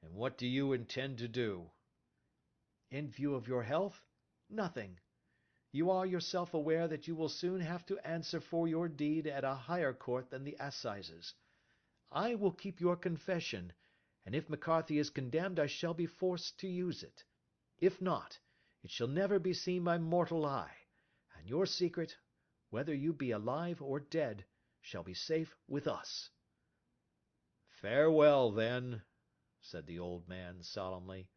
And what do you intend to do?" "In view of your health, nothing. You are yourself aware that you will soon have to answer for your deed at a higher court than the assizes. I will keep your confession, and if McCarthy is condemned I shall be forced to use it. If not, it shall never be seen by mortal eye, and your secret, whether you be alive or dead, shall be safe with us." "Farewell, then," said the old man solemnly.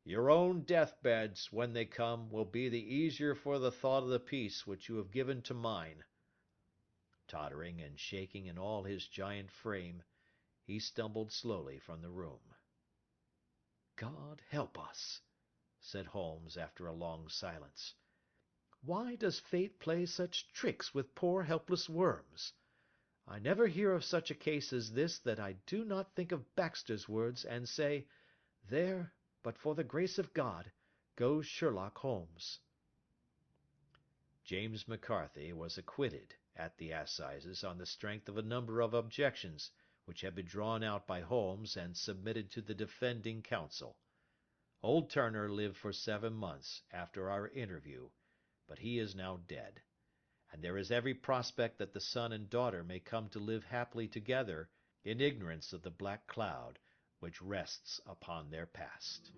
"Your own deathbeds, when they come, will be the easier for the thought of the peace which you have given to mine." Tottering and shaking in all his giant frame, he stumbled slowly from the room. "God help us!" said Holmes, after a long silence. "Why does fate play such tricks with poor helpless worms? I never hear of such a case as this that I do not think of Baxter's words, and say, 'There, but for the grace of God, goes Sherlock Holmes.'" James McCarthy was acquitted at the assizes on the strength of a number of objections which had been drawn out by Holmes and submitted to the defending counsel. Old Turner lived for 7 months after our interview, but he is now dead, and there is every prospect that the son and daughter may come to live happily together in ignorance of the black cloud which rests upon their past.